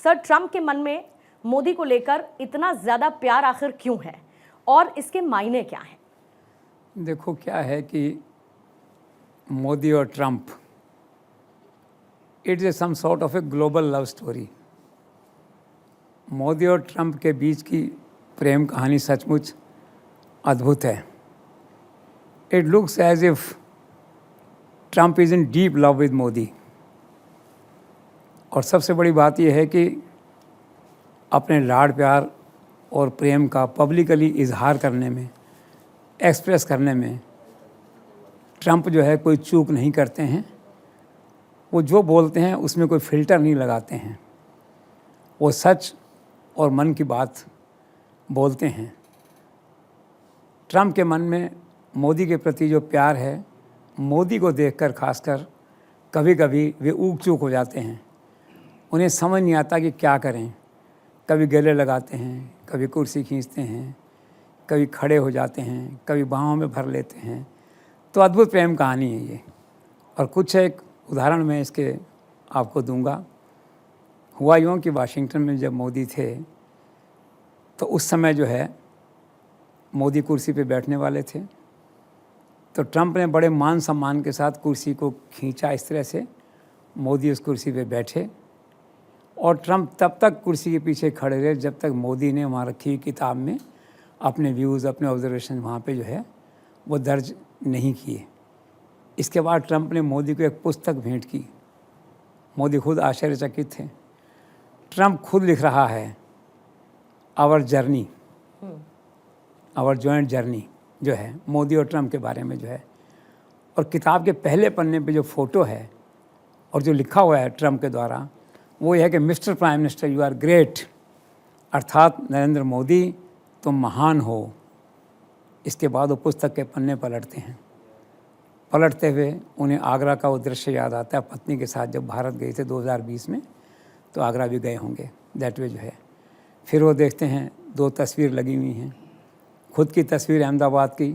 Sir, Trump के मन में मोदी को लेकर इतना ज़्यादा प्यार आखिर क्यों है और इसके मायने क्या हैं? देखो, क्या है कि मोदी और Trump, it is some sort of a global love story. Modi और ट्रंप के बीच की प्रेम कहानी सचमुच अद्भुत है। It looks as if Trump is in deep love with Modi. और सबसे बड़ी बात यह है कि अपने लाड प्यार और प्रेम का पब्लिकली इजहार करने में, एक्सप्रेस करने में ट्रंप जो है कोई चूक नहीं करते हैं। वो जो बोलते हैं उसमें कोई फ़िल्टर नहीं लगाते हैं। वो सच और मन की बात बोलते हैं। ट्रंप के मन में मोदी के प्रति जो प्यार है, मोदी को देखकर खासकर कभी कभी वे ऊक चूक हो जाते हैं। उन्हें समझ नहीं आता कि क्या करें। कभी गले लगाते हैं, कभी कुर्सी खींचते हैं, कभी खड़े हो जाते हैं, कभी बाहों में भर लेते हैं। तो अद्भुत प्रेम कहानी है ये। और कुछ एक उदाहरण मैं इसके आपको दूंगा। हुआ यूँ कि वाशिंगटन में जब मोदी थे तो उस समय जो है मोदी कुर्सी पे बैठने वाले थे, तो ट्रंप ने बड़े मान सम्मान के साथ कुर्सी को खींचा इस तरह से, मोदी उस कुर्सी पे बैठे और ट्रंप तब तक कुर्सी के पीछे खड़े रहे जब तक मोदी ने वहाँ रखी हुई किताब में अपने व्यूज़, अपने ऑब्जर्वेशन वहाँ पे जो है वो दर्ज नहीं किए। इसके बाद ट्रंप ने मोदी को एक पुस्तक भेंट की। मोदी खुद आश्चर्यचकित थे। ट्रंप खुद लिख रहा है our journey, our joint journey जो है मोदी और ट्रंप के बारे में जो है। और किताब के पहले पन्ने पे जो फ़ोटो है और जो लिखा हुआ है ट्रंप के द्वारा, वो यह है कि mister prime minister you are great, अर्थात नरेंद्र मोदी तुम महान हो। इसके बाद वो पुस्तक के पन्ने पलटते हैं। पलटते हुए उन्हें आगरा का वो दृश्य याद आता है, पत्नी के साथ जब भारत गए थे 2020 में, तो आगरा भी गए होंगे दैट वे जो है। फिर वो देखते हैं 2 तस्वीर लगी हुई हैं, खुद की तस्वीर अहमदाबाद की,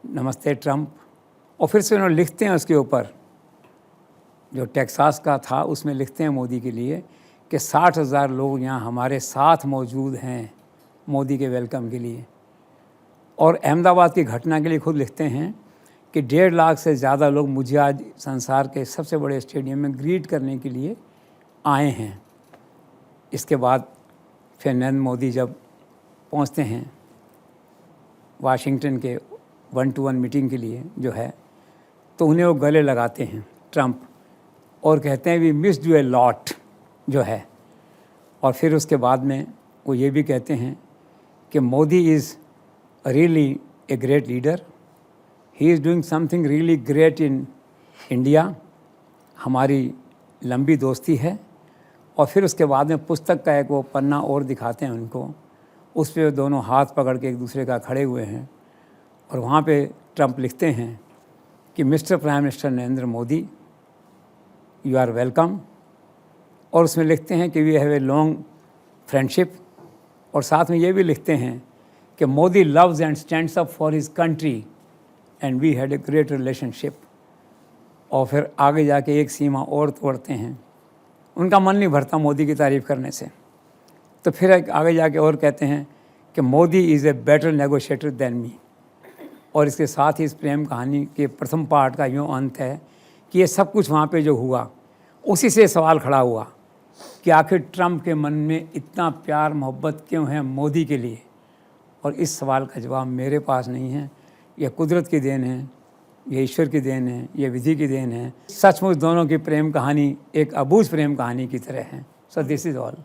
नमस्ते ट्रंप, और फिर से उन्होंने लिखते हैं उसके ऊपर, जो टेक्सास का था उसमें लिखते हैं मोदी के लिए कि 60,000 लोग यहाँ हमारे साथ मौजूद हैं मोदी के वेलकम के लिए। और अहमदाबाद की घटना के लिए खुद लिखते हैं कि 1.5 लाख से ज़्यादा लोग मुझे आज संसार के सबसे बड़े स्टेडियम में ग्रीट करने के लिए आए हैं। इसके बाद फिर नरेंद्र मोदी जब पहुंचते हैं वाशिंगटन के 1-to-1 मीटिंग के लिए जो है, तो उन्हें वो गले लगाते हैं ट्रंप और कहते हैं we missed you a lot जो है। और फिर उसके बाद में वो ये भी कहते हैं कि Modi is really a great leader, he is doing something really great in India. हमारी लंबी दोस्ती है। और फिर उसके बाद में पुस्तक का एक वो पन्ना और दिखाते हैं उनको, उस पर दोनों हाथ पकड़ के एक दूसरे का खड़े हुए हैं। और वहाँ पे ट्रंप लिखते हैं कि mister prime minister Narendra Modi you are welcome. और उसमें लिखते हैं कि we have a long friendship. और साथ में ये भी लिखते हैं कि Modi loves and stands up for his country and we had a great relationship. और फिर आगे जाके एक सीमा और तोड़ते हैं। उनका मन नहीं भरता मोदी की तारीफ़ करने से, तो फिर आगे जाके और कहते हैं कि Modi is a better negotiator than me. और इसके साथ ही इस प्रेम कहानी के प्रथम पार्ट का यूँ अंत है कि ये सब कुछ वहाँ पे जो हुआ, उसी से सवाल खड़ा हुआ कि आखिर ट्रंप के मन में इतना प्यार मोहब्बत क्यों है मोदी के लिए। और इस सवाल का जवाब मेरे पास नहीं है। यह कुदरत की देन है, ये ईश्वर की देन है, ये विधि की देन है। सचमुच दोनों की प्रेम कहानी एक अबूझ प्रेम कहानी की तरह है। So this is all.